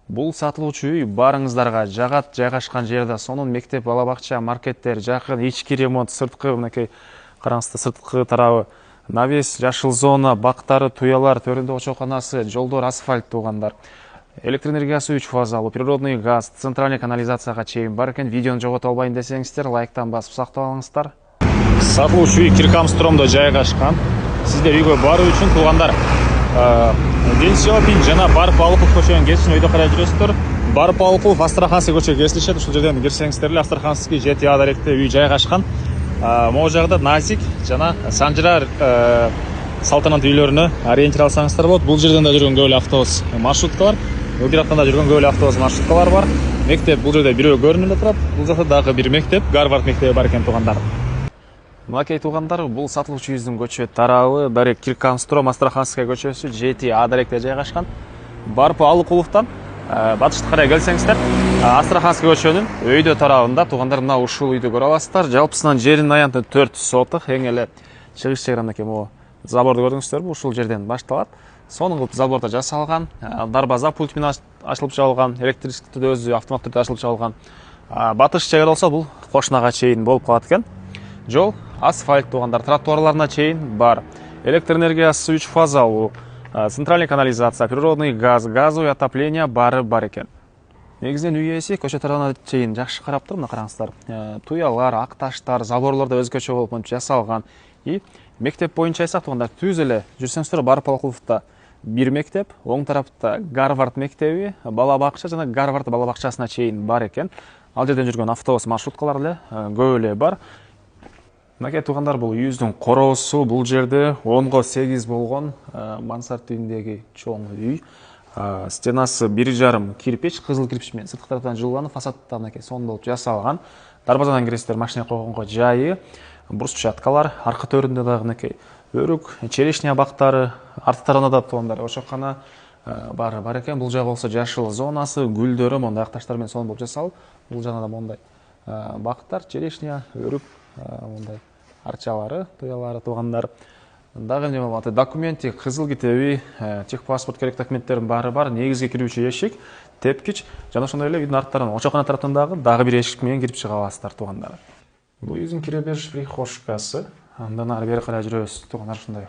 Бул сатылуучу үй барыңыздарга жагат, жайгашкан жерде сонун мектеп, бала бакча, маркеттер, жакын ички ремонт, сырткы мынакей караңыздар, сырткы тарабы навес, жашыл зона, бактары, туялар, төрүндө очоканасы, жолдор асфальт туугандар. Электр энергиясы 3 фазалуу, природный газ, центральный канализацияга чейин бар экен. Видеону жогото албайын десеңиздер, лайктан басып сактап алыңыздар. Сатылуучу үй Киркамстромдо жайгашкан. Сиздер үйгө баруу үчүн туугандар Ден Сиопин жана Барып Алыков көчөнүн кесин өйдө карай жүрөсүздөр. Барып Алыков Астраханский көчө кесилишет. Ушул жерден кирсеңиздер эле Астраханский 7А даректе үй жайгашкан. Могу жагда Назик жана Санжыра салтанат үйлөрүнө ориентир алсаңыздар болот. Бул жерден да жүргөн көп эле автобус маршруткалар, бул жактан да жүргөн көп эле автобус маршруткалар бар. Мектеп бул жерде бирөө көрүнүп турат. Бул жакта дагы бир мектеп, Гарвард мектеби бар экен туугандар. Мынакей туугандар, бул сатылуучу үйдүн көчө тарабы бери Киркамстром Астраханская көчөсү 7А даректе жайгашкан. Барып Алыковдон батышты карай келсеңиздер, Астраханский көчөнүн өйдө тарабында туугандар мына ушул үйдү көрө аласыздар. Жалпысынан жеринин аянты 4 соток, эң эле чыгыш жери мынакей могу заборду көрдүңүздөрбү? Ушул жерден башталат. Сонун кылып забордо жасалган, дарбаза пульт менен ачылып жабылган, электричестводо өзү автоматтуу түрдө ачылып жабылган. Батыш жери болсо бул кошунага чейин болуп калат экен. Жол асфальт туугандар, тротуарларына чейин бар. Электр энергиясы 3 фазалуу, центральный канализация, природный газ, газовый отопление бары бар экен. Негизинен үй ээси көчө тарабына чейин жакшы караптыр, мына караңыздар. Туялар, ак таштар, заборлор да өзгөчө болуп монтип жасалган. И мектеп боюнча айсак туугандар, түз эле жүрсөңүздөр Барып Алыковдо бир мектеп, оң тарапта Гарвард мектеби, бала бакча жана Гарвард бала бакчасына чейин бар экен. Ал жерден жүргөн автобус маршруткалар эле көп эле бар. Мынакей туугандар, бул үйүбүздүн короосу, бул жерде 10го 8 болгон мансард үйүндөгү чоң үй. Стенасы 1,5 кирпич, кызыл кирпич менен сырткы тараптан жылууланып, фасадта мынакей сонун болуп жасалган. Дарбазадан киресиздер, машина койгонго жайы, брусчаткалар, аркы төрүндө дагы мынакей өрүк, черешня бактары, арты тарабында да туугандар ошокана бар экен. Бул жагы болсо жашыл зонасы, гүлдөрү мондай ак таштар менен сонун болуп жасалып, бул жагында да мондай бактар, черешня, өрүк, мондай арчалары, туялары туугандар. Дагы эмне болот? Документи, кызыл китеби, техпаспорт керек документтердин баары бар. Негизги кирүүчү эшик, тепкич жана ошондой эле үйдүн арт тарабынан, очокана тараптан дагы бир эшик менен кирип чыга аласыздар туугандар. Бул үйдүн кире бериш прихожкасы. Андан ары бери карай жүрөбүз туугандар, ушундай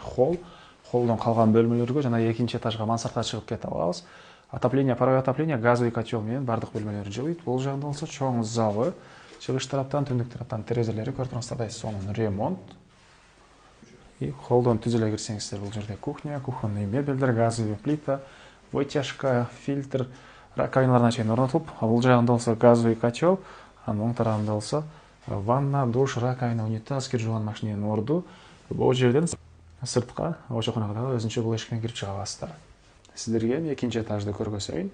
холдон калган бөлмөлөргө жана экинчи этажга мансардка чыгып кете алабыз. Отопление, паровой отопление, газовый котел менен бардык бөлмөлөр жылыйт. Бул жагында болсо чоң залы, чыгыш тараптан, түндүк тараптан терезелери көрүп турсаңыздар, сонун ремонт. И холдон түз эле кирсеңиздер, бул жерде кухня, кухонный мебелдер, газовый плита, вытяжка, фильтр, раковиналарына чейин орнотулуп. Бул жагында болсо газовый котел, анын оң тарабында болсо ванна, душ, раковина, унитаз, кир жууган машиненин орду. Бул жерден сыртка, очоканага дагы өзүнчө бул эшиктен кирип чыга аласыздар. Сиздерге экинчи этажды көргөзөйүн.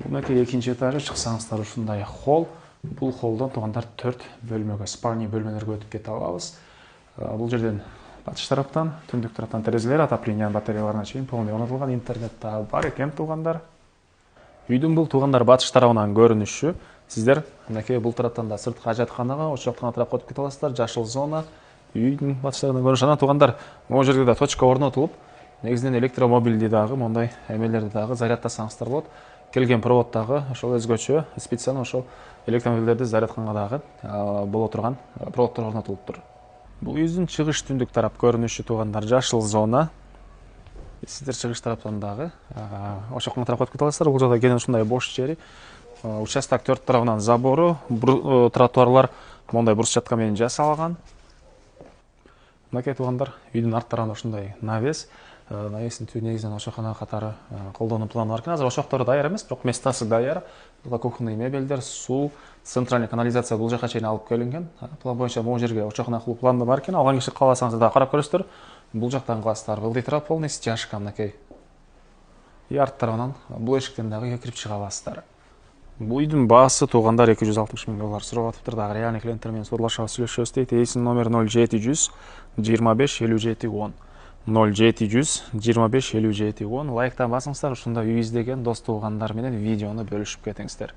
Мынакей экинчи этажы, чыксаңыздар ушундай холл. Бул холлдон туугандар 4 бөлмөгө, спальный бөлмөлөргө өтүп кете алабыз. Бул жерден батыш тараптан, түндүк тараптан терезелер, отопление батареяларына чейин полный орнотулган, интернет да бар экен туугандар. Үйдүн бул туугандар батыш тарабынан көрүнүшү. Сиздер мынакей бул тараптан да сырткы ажатканага, ошоктон тарапка өтүп кете аласыздар. Жашыл зона, үйдүн батыш тарабынан көрүнүш. Анан туугандар, могу жерде да точка орнотулуп, негизинен электромобилди дагы, мондай эмелерди дагы зарядтасаңыздар болот. Келген провод дагы ошол өзгөчө, специально ошол электромобилдерди зарядканга дагы боло турган проводдор орнотулуптур. Бул үйдүн чыгыш түндүк тарап көрүнүшү туугандар, жашыл зона. Сиздер чыгыш тараптан дагы ошокко тарапка өтүп кете аласыздар. Бул жакта кенен ушундай бош жери. Участок 4 тарабынан забору, тротуарлар мондай брусчатка менен жасалган. Мынакей туугандар, үйдүн арт тарабында ушундай навес. Навестин түбү негизинен ошокана катары колдонуп бар экен. Азыр ошоктору даяр эмес, бирок местасы даяр. Бул кухонный мебелдер, суу, центральный канализация бул жака чейин алып келинген. План боюнча могу жерге ошокана кылуу планда бар экен. Алган киши кааласаңыздар да карап көрөсүздөр. Бул жактан кыласыздар. Ылдый трап, полный стяжка мынакей. И арт тарабынан бул эшиктен дагы кирип чыга аласыздар. Бул үйдүн баасы туугандар $260,000 сурап атыптыр. Дагы реальный клиенттер менен сурлашабыз, сүйлөшөбүз дейт. Эйсин номер 0700 25 57 10. 0700 25 57 10. Лайктан басыңыздар, ушундай үй издеген дос туугандар менен видеону бөлүшүп кетиңиздер.